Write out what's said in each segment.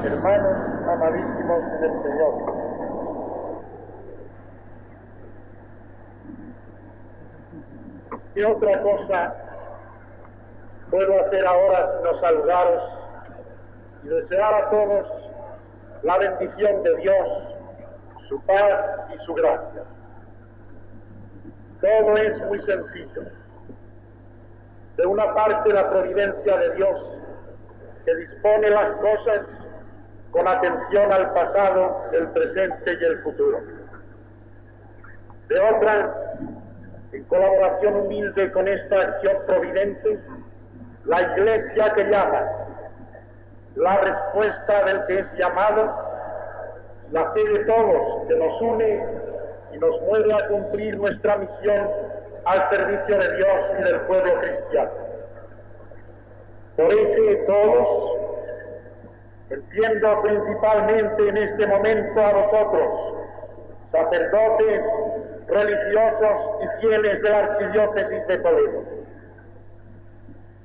Hermanos amadísimos del Señor, ¿qué otra cosa puedo hacer ahora sino saludaros y desear a todos la bendición de Dios, su paz y su gracia? Todo es muy sencillo. De una parte, la providencia de Dios, que dispone las cosas con atención al pasado, el presente y el futuro. De otra, en colaboración humilde con esta acción providente, la Iglesia que llama, la respuesta del que es llamado, la fe de todos que nos une y nos mueve a cumplir nuestra misión al servicio de Dios y del pueblo cristiano. Por ese todos, entiendo principalmente en este momento a vosotros, sacerdotes, religiosos y fieles de la Archidiócesis de Toledo.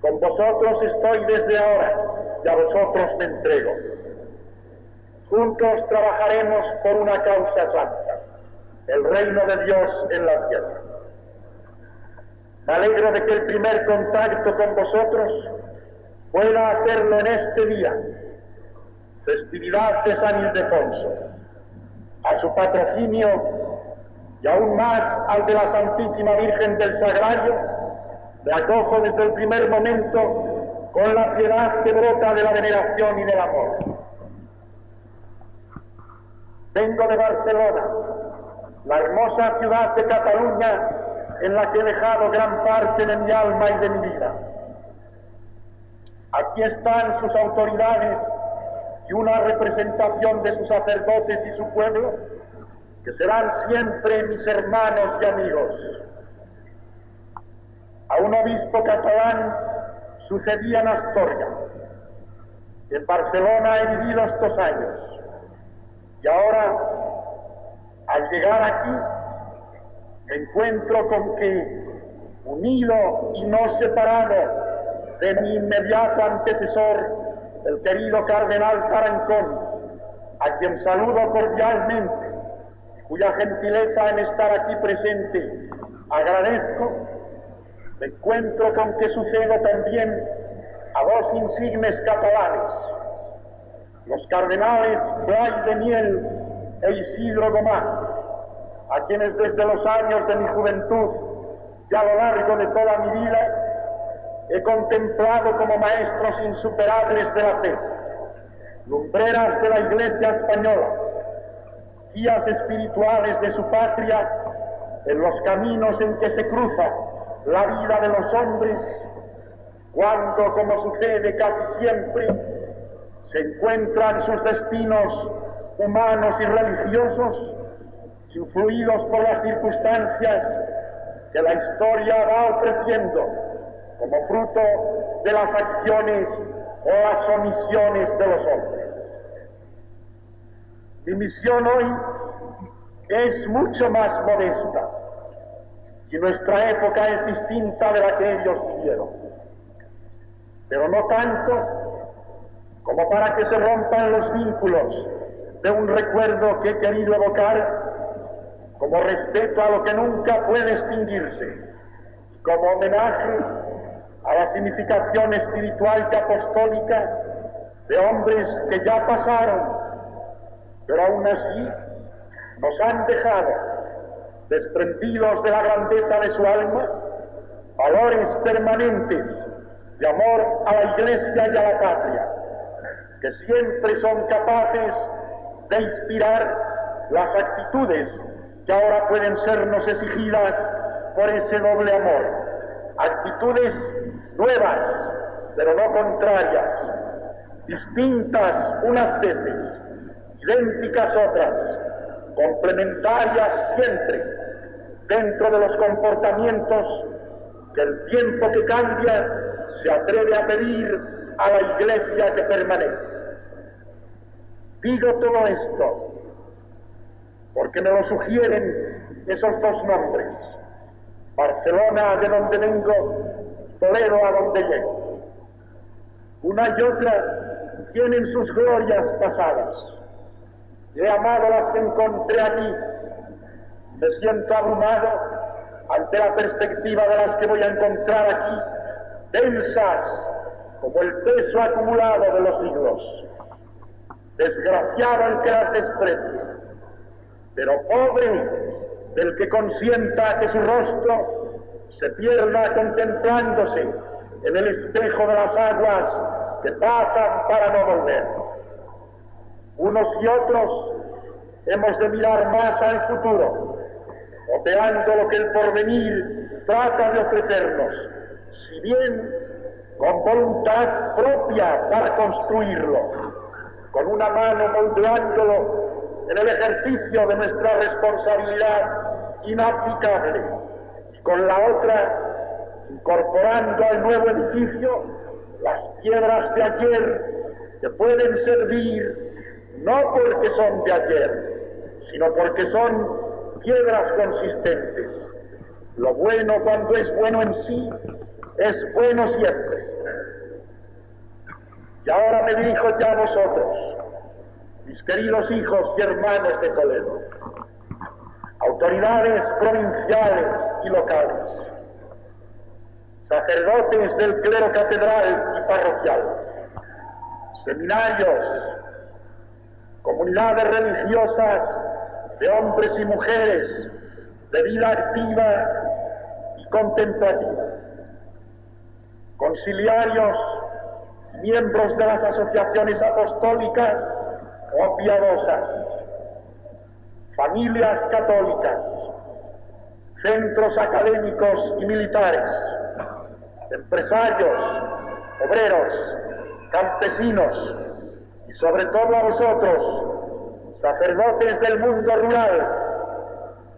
Con vosotros estoy desde ahora y a vosotros me entrego. Juntos trabajaremos por una causa santa, el reino de Dios en la tierra. Me alegro de que el primer contacto con vosotros pueda hacerlo en este día, festividad de San Ildefonso. A su patrocinio y aún más al de la Santísima Virgen del Sagrario, me acojo desde el primer momento con la piedad que brota de la veneración y del amor. Vengo de Barcelona, la hermosa ciudad de Cataluña en la que he dejado gran parte de mi alma y de mi vida. Aquí están sus autoridades y una representación de sus sacerdotes y su pueblo, que serán siempre mis hermanos y amigos. A un obispo catalán sucedía en Astorga. En Barcelona he vivido estos años. Y ahora, al llegar aquí, me encuentro con que, unido y no separado de mi inmediato antecesor, el querido cardenal Tarancón, a quien saludo cordialmente, cuya gentileza en estar aquí presente agradezco, me encuentro con que sucedo también a dos insignes catalanes, los cardenales Blay de Miel e Isidro Gomá, a quienes desde los años de mi juventud y a lo largo de toda mi vida he contemplado como maestros insuperables de la fe, lumbreras de la Iglesia española, guías espirituales de su patria en los caminos en que se cruza la vida de los hombres, cuando, como sucede casi siempre, se encuentran sus destinos humanos y religiosos influidos por las circunstancias que la historia va ofreciendo como fruto de las acciones o las omisiones de los hombres. Mi misión hoy es mucho más modesta y nuestra época es distinta de la que ellos vivieron, pero no tanto como para que se rompan los vínculos de un recuerdo que he querido evocar como respeto a lo que nunca puede extinguirse, como homenaje a la significación espiritual y apostólica de hombres que ya pasaron, pero aún así nos han dejado, desprendidos de la grandeza de su alma, valores permanentes de amor a la Iglesia y a la patria, que siempre son capaces de inspirar las actitudes que ahora pueden sernos exigidas por ese doble amor, actitudes nuevas, pero no contrarias, distintas unas veces, idénticas otras, complementarias siempre, dentro de los comportamientos que el tiempo que cambia se atreve a pedir a la Iglesia que permanece. Digo todo esto porque me lo sugieren esos dos nombres: Barcelona, de donde vengo, Toledo, a donde llego. Una y otra tienen sus glorias pasadas. He amado las que encontré aquí. Me siento abrumado ante la perspectiva de las que voy a encontrar aquí, densas como el peso acumulado de los siglos. Desgraciado el que las desprecie, pero pobre del que consienta que su rostro se pierda contemplándose en el espejo de las aguas que pasan para no volver. Unos y otros hemos de mirar más al futuro, oteando lo que el porvenir trata de ofrecernos, si bien con voluntad propia para construirlo, con una mano moldeándolo en el ejercicio de nuestra responsabilidad inaplicable, y con la otra incorporando al nuevo edificio las piedras de ayer que pueden servir no porque son de ayer, sino porque son piedras consistentes. Lo bueno, cuando es bueno en sí, es bueno siempre. Y ahora me dirijo ya a vosotros, mis queridos hijos y hermanos de Toledo, autoridades provinciales y locales, sacerdotes del clero catedral y parroquial, seminarios, comunidades religiosas de hombres y mujeres de vida activa y contemplativa, conciliarios, miembros de las asociaciones apostólicas o piadosas, familias católicas, centros académicos y militares, empresarios, obreros, campesinos y sobre todo a vosotros, sacerdotes del mundo rural,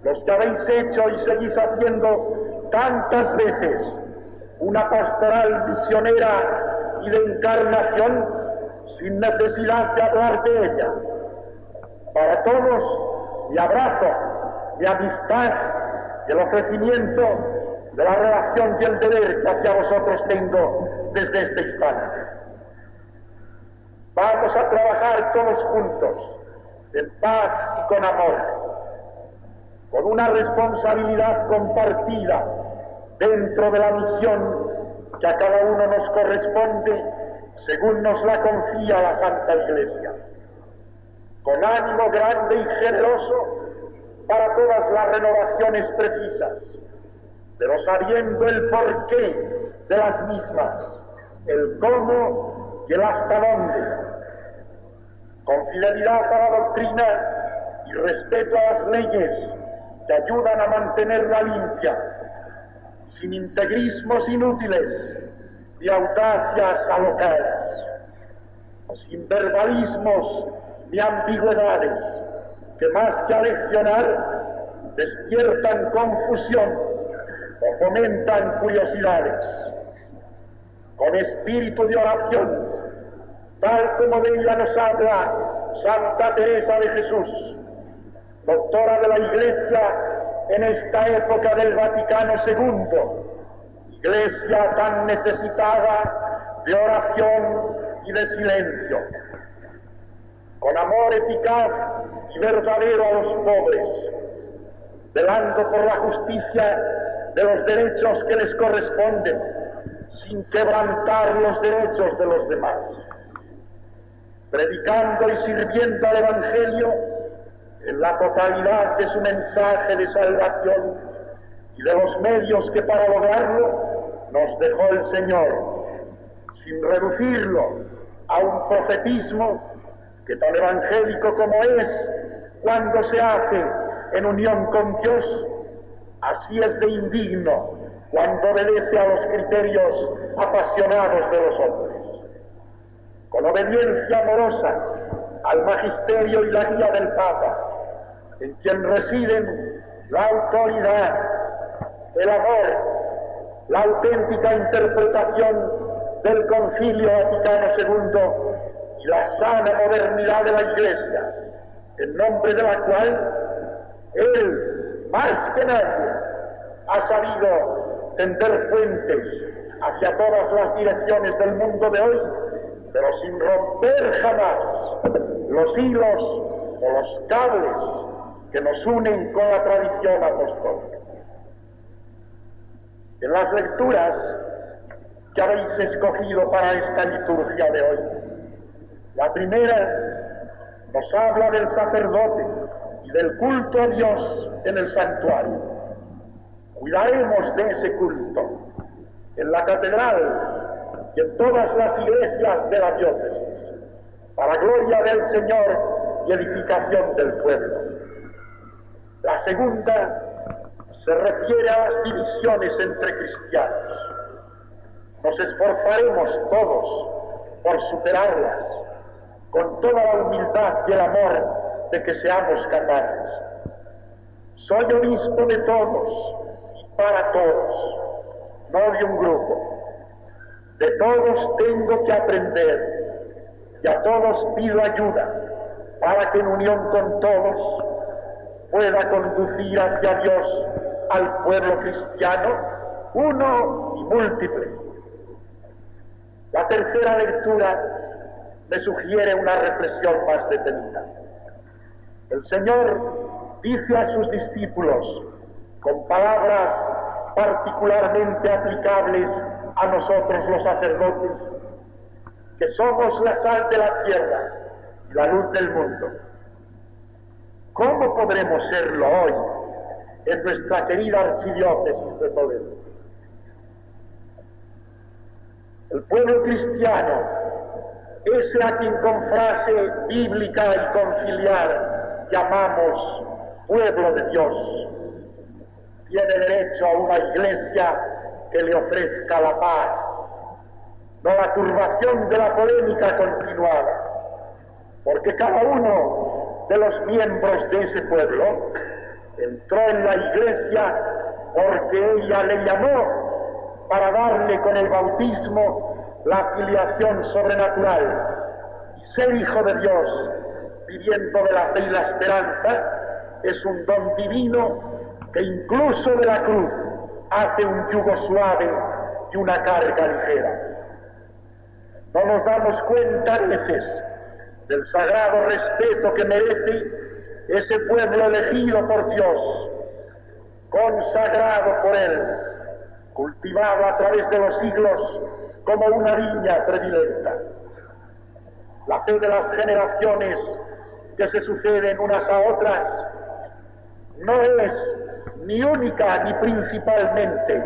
los que habéis hecho y seguís haciendo tantas veces una pastoral misionera y de encarnación sin necesidad de hablar de ella. Para todos, mi abrazo, mi amistad y el ofrecimiento de la relación y el deber que hacia vosotros tengo desde este instante. Vamos a trabajar todos juntos, en paz y con amor, con una responsabilidad compartida dentro de la misión que a cada uno nos corresponde según nos la confía la Santa Iglesia, con ánimo grande y generoso para todas las renovaciones precisas, pero sabiendo el porqué de las mismas, el cómo y el hasta dónde, con fidelidad a la doctrina y respeto a las leyes que ayudan a mantenerla limpia, sin integrismos inútiles y audacias alocadas, sin verbalismos ni ambigüedades que más que aleccionar despiertan confusión o fomentan curiosidades, con espíritu de oración, tal como de ella nos habla Santa Teresa de Jesús, doctora de la Iglesia en esta época del Vaticano II, Iglesia tan necesitada de oración y de silencio, con amor eficaz y verdadero a los pobres, velando por la justicia de los derechos que les corresponden, sin quebrantar los derechos de los demás, predicando y sirviendo al Evangelio en la totalidad de su mensaje de salvación y de los medios que para lograrlo nos dejó el Señor, sin reducirlo a un profetismo que tan evangélico como es cuando se hace en unión con Dios, así es de indigno cuando obedece a los criterios apasionados de los hombres. Con obediencia amorosa al magisterio y la guía del Papa, en quien residen la autoridad, el amor, la auténtica interpretación del Concilio Vaticano II y la sana modernidad de la Iglesia, en nombre de la cual él, más que nadie, ha sabido tender puentes hacia todas las direcciones del mundo de hoy pero sin romper jamás los hilos o los cables que nos unen con la tradición apostólica. En las lecturas que habéis escogido para esta liturgia de hoy, la primera nos habla del sacerdote y del culto a Dios en el santuario. Cuidaremos de ese culto en la catedral y en todas las iglesias de la diócesis, para gloria del Señor y edificación del pueblo. La segunda se refiere a las divisiones entre cristianos. Nos esforzaremos todos por superarlas, con toda la humildad y el amor de que seamos capaces. Soy obispo de todos y para todos, no de un grupo. De todos tengo que aprender y a todos pido ayuda para que en unión con todos pueda conducir hacia Dios al pueblo cristiano, uno y múltiple. La tercera lectura me sugiere una reflexión más detenida. El Señor dice a sus discípulos, con palabras particularmente aplicables a nosotros los sacerdotes, que somos la sal de la tierra y la luz del mundo. ¿Cómo podremos serlo hoy en nuestra querida archidiócesis de Toledo? El pueblo cristiano, ese a quien con frase bíblica y conciliar llamamos pueblo de Dios, tiene derecho a una iglesia que le ofrezca la paz, no la turbación de la polémica continuada, porque cada uno de los miembros de ese pueblo entró en la iglesia porque ella le llamó para darle con el bautismo la filiación sobrenatural y ser hijo de Dios, viviendo de la fe y la esperanza, es un don divino que incluso de la cruz hace un yugo suave y una carga ligera. No nos damos cuenta a veces del sagrado respeto que merece ese pueblo elegido por Dios, consagrado por Él, cultivado a través de los siglos como una viña predilecta. La fe de las generaciones que se suceden unas a otras no es ni única ni principalmente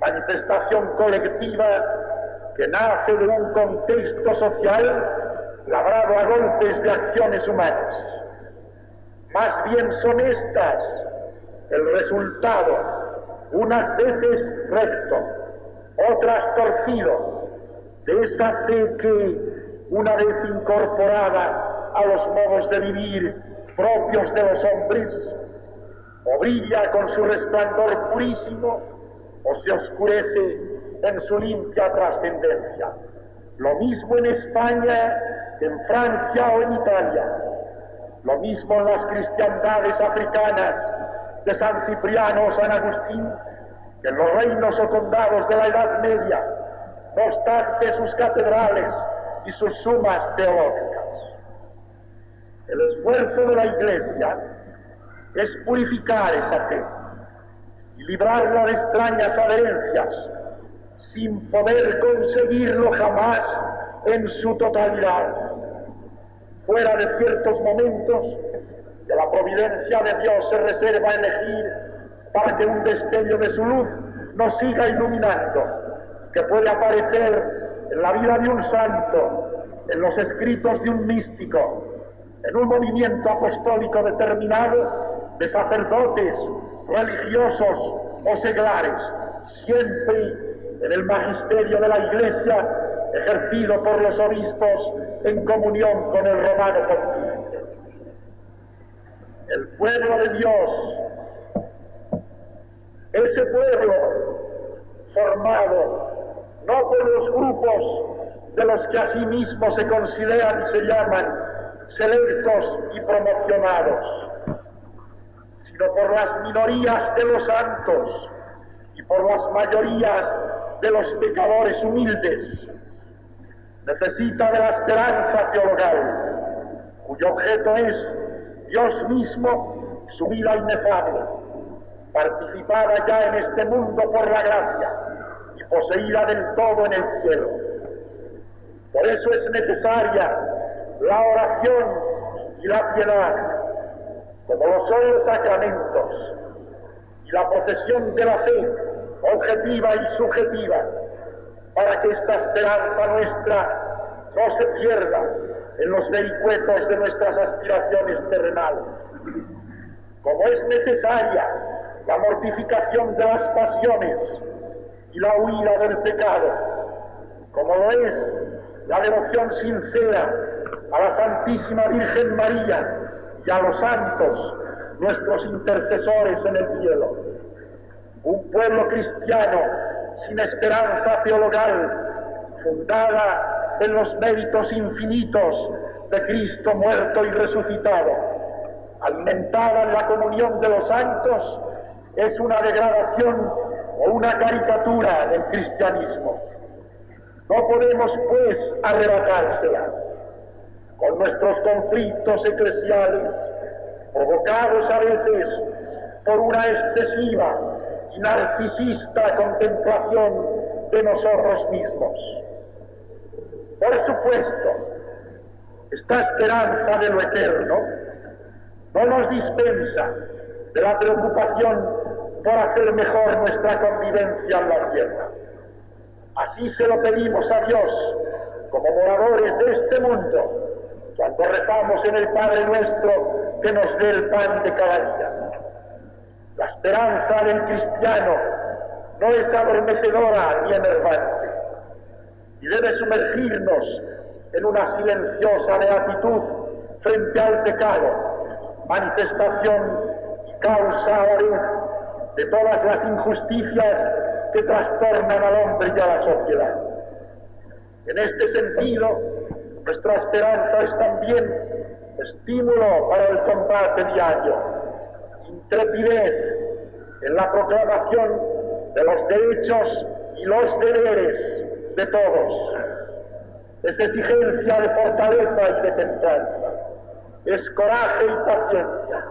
manifestación colectiva que nace de un contexto social labrado a golpes de acciones humanas. Más bien son estas el resultado, unas veces recto, otras torcido, de esa fe que, una vez incorporada a los modos de vivir propios de los hombres, o brilla con su resplandor purísimo, o se oscurece en su limpia trascendencia. Lo mismo en España, en Francia o en Italia, lo mismo en las cristiandades africanas de San Cipriano o San Agustín, que en los reinos o condados de la Edad Media, no obstante sus catedrales y sus sumas teológicas. El esfuerzo de la Iglesia es purificar esa fe y librarla de extrañas adherencias, sin poder conseguirlo jamás en su totalidad, fuera de ciertos momentos que la providencia de Dios se reserva a elegir para que un destello de su luz nos siga iluminando, que puede aparecer en la vida de un santo, en los escritos de un místico, en un movimiento apostólico determinado de sacerdotes, religiosos o seglares, siempre en el magisterio de la Iglesia ejercido por los obispos en comunión con el romano pontífice. El pueblo de Dios, ese pueblo formado no por los grupos de los que a sí mismos se consideran y se llaman selectos y promocionados, sino por las minorías de los santos y por las mayorías de los pecadores humildes, necesita de la esperanza teologal, cuyo objeto es Dios mismo, su vida inefable, participada ya en este mundo por la gracia y poseída del todo en el cielo. Por eso es necesaria la oración y la piedad, como lo son los sacramentos, y la profesión de la fe, objetiva y subjetiva, para que esta esperanza nuestra no se pierda en los vericuetos de nuestras aspiraciones terrenales. Como es necesaria la mortificación de las pasiones y la huida del pecado, como lo es la devoción sincera a la Santísima Virgen María y a los santos, nuestros intercesores en el cielo. Un pueblo cristiano sin esperanza teologal, fundada en los méritos infinitos de Cristo muerto y resucitado, alimentada en la comunión de los santos, es una degradación o una caricatura del cristianismo. No podemos, pues, arrebatársela. Con nuestros conflictos eclesiales, provocados a veces por una excesiva y narcisista contemplación de nosotros mismos. Por supuesto, esta esperanza de lo eterno no nos dispensa de la preocupación por hacer mejor nuestra convivencia en la tierra. Así se lo pedimos a Dios, como moradores de este mundo, cuando rezamos en el Padre Nuestro que nos dé el pan de cada día. La esperanza del cristiano no es adormecedora ni enervante, y debe sumergirnos en una silenciosa beatitud frente al pecado, manifestación y causa a la vez de todas las injusticias que trastornan al hombre y a la sociedad. En este sentido, nuestra esperanza es también estímulo para el combate diario, intrepidez en la proclamación de los derechos y los deberes de todos. Es exigencia de fortaleza y de templanza, es coraje y paciencia,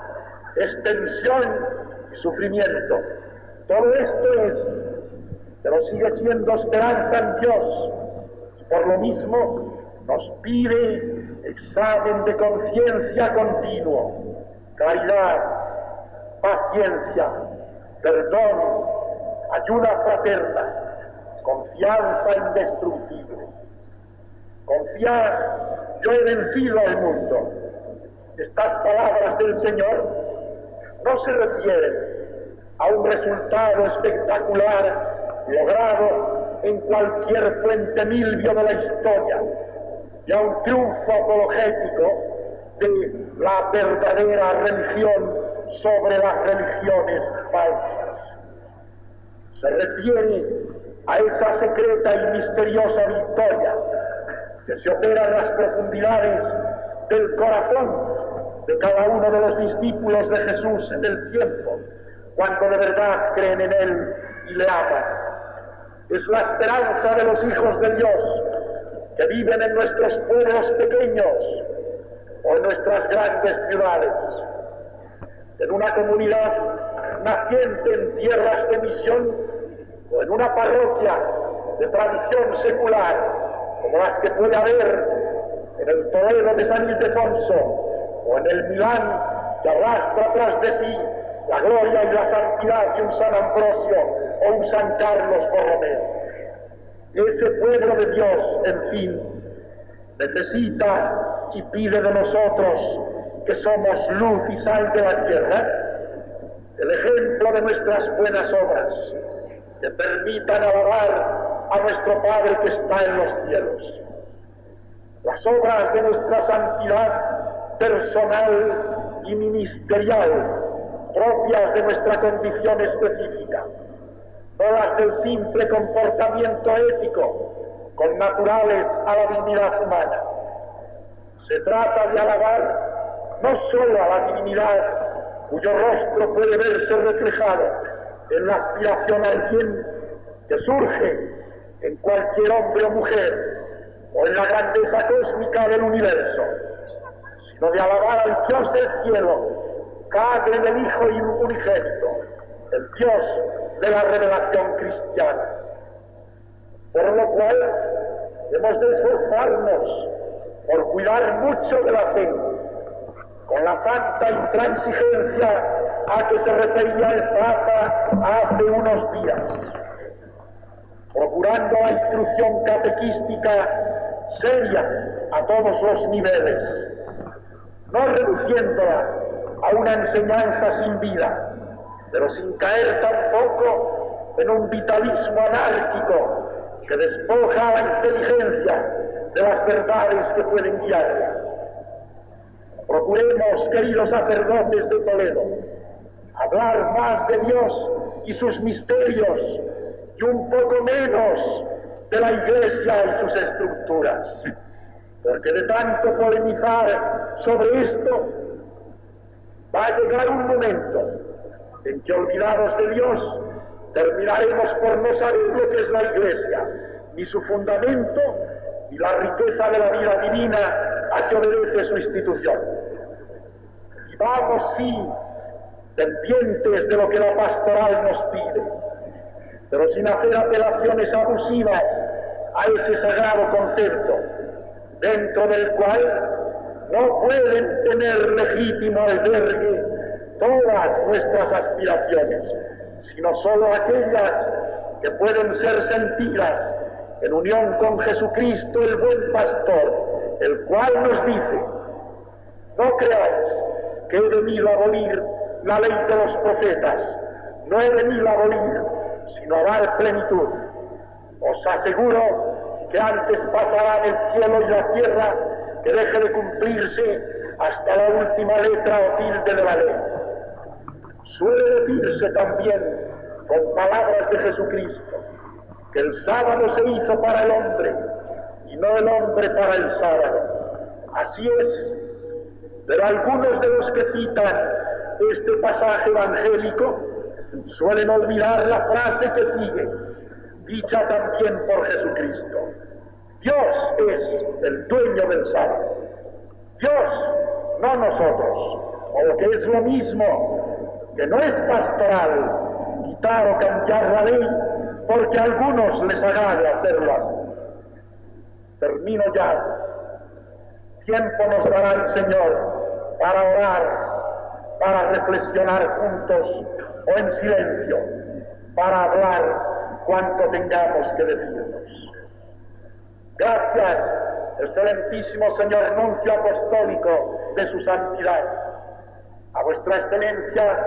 es tensión y sufrimiento. Todo esto es, pero sigue siendo esperanza en Dios, y por lo mismo nos pide examen de conciencia continuo, caridad, paciencia, perdón, ayuda fraterna, confianza indestructible. Confiar, yo he vencido al mundo. Estas palabras del Señor no se refieren a un resultado espectacular logrado en cualquier fuente milvio de la historia y a un triunfo apologético de la verdadera religión sobre las religiones falsas. Se refiere a esa secreta y misteriosa victoria que se opera en las profundidades del corazón de cada uno de los discípulos de Jesús en el tiempo, cuando de verdad creen en Él y le aman. Es la esperanza de los hijos de Dios que viven en nuestros pueblos pequeños o en nuestras grandes ciudades, en una comunidad naciente en tierras de misión o en una parroquia de tradición secular, como las que puede haber en el Toledo de San Ildefonso o en el Milán que arrastra tras de sí la gloria y la santidad de un San Ambrosio o un San Carlos Borromeo. Ese pueblo de Dios, en fin, necesita y pide de nosotros, que somos luz y sal de la tierra, el ejemplo de nuestras buenas obras, que permitan alabar a nuestro Padre que está en los cielos. Las obras de nuestra santidad personal y ministerial, propias de nuestra condición específica, no las del simple comportamiento ético, connaturales a la dignidad humana. Se trata de alabar no solo a la divinidad cuyo rostro puede verse reflejado en la aspiración al bien que surge en cualquier hombre o mujer, o en la grandeza cósmica del universo, sino de alabar al Dios del cielo, Padre del Hijo unigénito, el Dios de la revelación cristiana. Por lo cual hemos de esforzarnos por cuidar mucho de la fe, con la santa intransigencia a que se refería el Papa hace unos días, procurando la instrucción catequística seria a todos los niveles, no reduciéndola a una enseñanza sin vida, pero sin caer tampoco en un vitalismo anárquico que despoja a la inteligencia de las verdades que pueden guiarla. Procuremos, queridos sacerdotes de Toledo, hablar más de Dios y sus misterios y un poco menos de la Iglesia y sus estructuras, porque de tanto polemizar sobre esto va a llegar un momento en que, olvidados de Dios, terminaremos por no saber lo que es la Iglesia, ni su fundamento, ni la riqueza de la vida divina a que obedece su institución. Y vamos, sí, pendientes de lo que la pastoral nos pide, pero sin hacer apelaciones abusivas a ese sagrado concepto, dentro del cual no pueden tener legítimo albergue todas nuestras aspiraciones, sino solo aquellas que pueden ser sentidas en unión con Jesucristo, el buen pastor, el cual nos dice: no creáis que he venido a abolir la ley de los profetas, no he venido a abolir, sino a dar plenitud. Os aseguro que antes pasarán el cielo y la tierra que deje de cumplirse hasta la última letra o tilde de la ley. Suele decirse también, con palabras de Jesucristo, que el sábado se hizo para el hombre y no el hombre para el sábado. Así es, pero algunos de los que citan este pasaje evangélico suelen olvidar la frase que sigue, dicha también por Jesucristo: Dios es el dueño del sábado. Dios, no nosotros. O lo que es lo mismo, que no es pastoral quitar o cambiar la ley porque a algunos les agrade hacerlo así. Termino ya. Tiempo nos dará el Señor para orar, para reflexionar juntos o en silencio, para hablar cuanto tengamos que decirnos. Gracias, excelentísimo señor nuncio apostólico de su santidad. A vuestra excelencia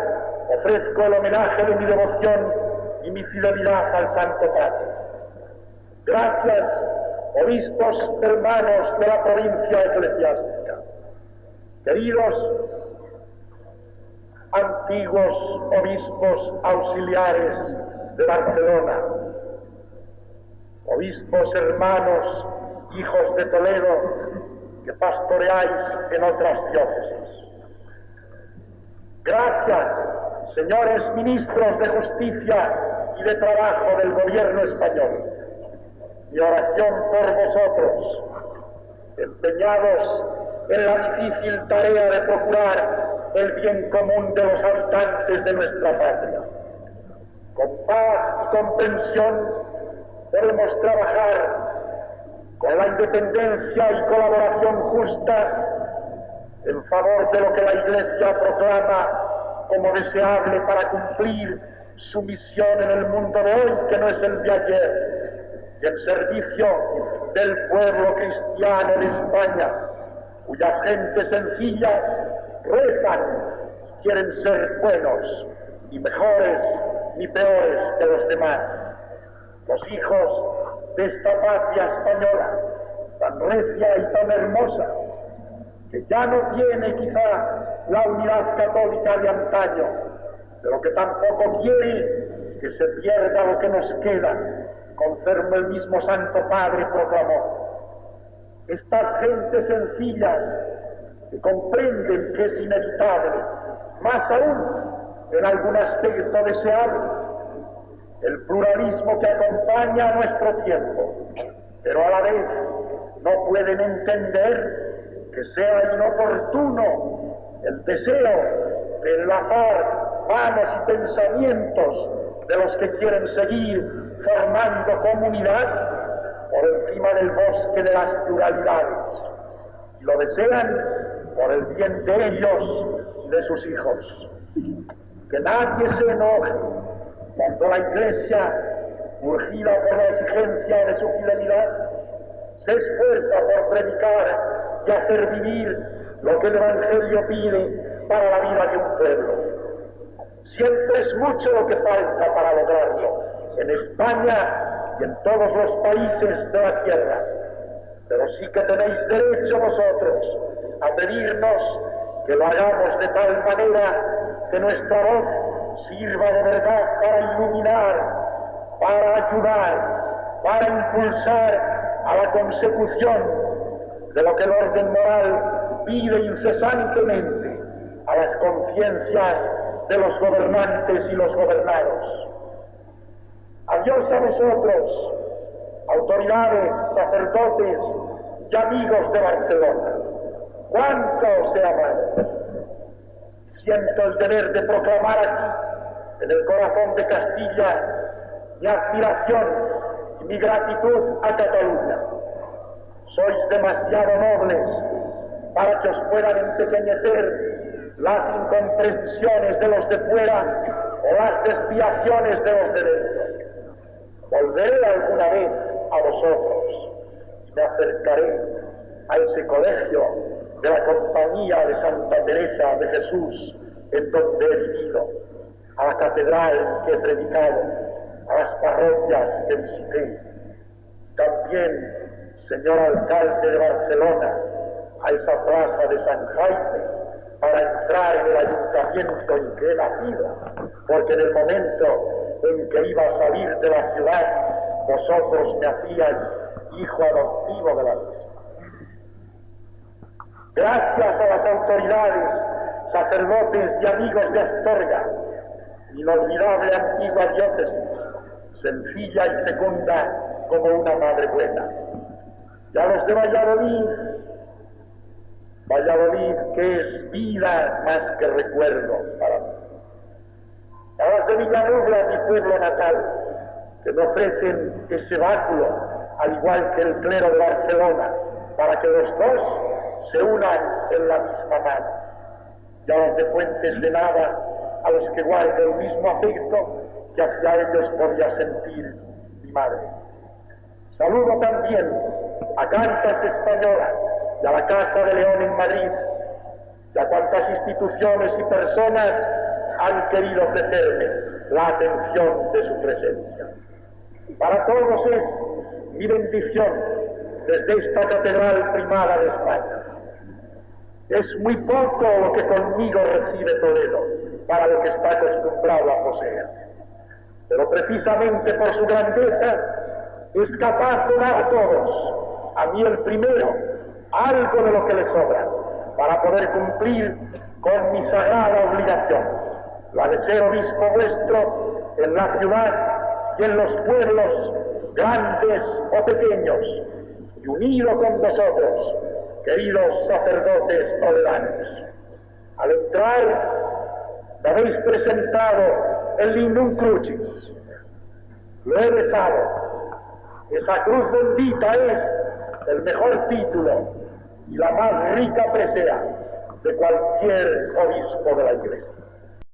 ofrezco el homenaje de mi devoción y mi fidelidad al Santo Padre. Gracias, obispos hermanos de la provincia eclesiástica. Queridos antiguos obispos auxiliares de Barcelona, obispos hermanos, hijos de Toledo, que pastoreáis en otras diócesis. Gracias, señores ministros de Justicia y de Trabajo del gobierno español. Mi oración por vosotros, empeñados en la difícil tarea de procurar el bien común de los habitantes de nuestra patria. Con paz y comprensión podemos trabajar con la independencia y colaboración justas en favor de lo que la Iglesia proclama como deseable para cumplir su misión en el mundo de hoy, que no es el de ayer, y en servicio del pueblo cristiano de España, cuyas gentes sencillas rezan y quieren ser buenos, ni mejores ni peores que los demás. Los hijos de esta patria española, tan recia y tan hermosa, que ya no tiene quizá la unidad católica de antaño, pero que tampoco quiere que se pierda lo que nos queda, conforme el mismo Santo Padre proclamó. Estas gentes sencillas que comprenden que es inevitable, más aún en algún aspecto deseable, el pluralismo que acompaña a nuestro tiempo, pero a la vez no pueden entender que sea inoportuno el deseo de enlazar manos y pensamientos de los que quieren seguir formando comunidad por encima del bosque de las pluralidades, y lo desean por el bien de ellos y de sus hijos. Que nadie se enoje cuando la Iglesia, urgida por la exigencia de su fidelidad, se esfuerza por predicar y hacer vivir lo que el Evangelio pide para la vida de un pueblo. Siempre es mucho lo que falta para lograrlo, en España y en todos los países de la tierra, pero sí que tenéis derecho vosotros a pedirnos que lo hagamos de tal manera que nuestra voz sirva de verdad para iluminar, para ayudar, para impulsar a la consecución de lo que el orden moral pide incesantemente a las conciencias de los gobernantes y los gobernados. Adiós a vosotros, autoridades, sacerdotes y amigos de Barcelona. ¿Cuánto os he amado? Siento el deber de proclamar aquí, en el corazón de Castilla, mi admiración y mi gratitud a Cataluña. Sois demasiado nobles para que os puedan empequeñecer las incomprensiones de los de fuera o las desviaciones de los de dentro. Volveré alguna vez a vosotros y me acercaré a ese colegio de la Compañía de Santa Teresa de Jesús en donde he vivido, a la catedral que he predicado, a las parroquias que visité. También, señor alcalde de Barcelona, a esa plaza de San Jaime, para entrar en el ayuntamiento en que he nacido, porque en el momento en que iba a salir de la ciudad, vosotros me hacíais hijo adoptivo de la misma. Gracias a las autoridades, sacerdotes y amigos de Astorga, inolvidable antigua diócesis, sencilla y fecunda como una madre buena. Y a los de Valladolid, que es vida más que recuerdo para mí. A los de Villanueva, mi pueblo natal, que me ofrecen ese báculo, al igual que el clero de Barcelona, para que los dos se unan en la misma mano. Y a los de Fuentes de Nava, a los que guardo el mismo afecto que hacia ellos podía sentir mi madre. Saludo también a Cáritas Española y a la Casa de León en Madrid, y a cuantas instituciones y personas han querido ofrecerme la atención de su presencia. Para todos es mi bendición desde esta catedral primada de España. Es muy poco lo que conmigo recibe Toledo para lo que está acostumbrado a poseer, pero precisamente por su grandeza es capaz de dar a todos, a mí el primero, algo de lo que le sobra, para poder cumplir con mi sagrada obligación, la de ser obispo vuestro en la ciudad y en los pueblos, grandes o pequeños, y unido con vosotros, queridos sacerdotes toledanos. Al entrar, me habéis presentado el Lignum Crucis. Lo he besado. Esa cruz bendita es el mejor título y la más rica presea de cualquier obispo de la Iglesia.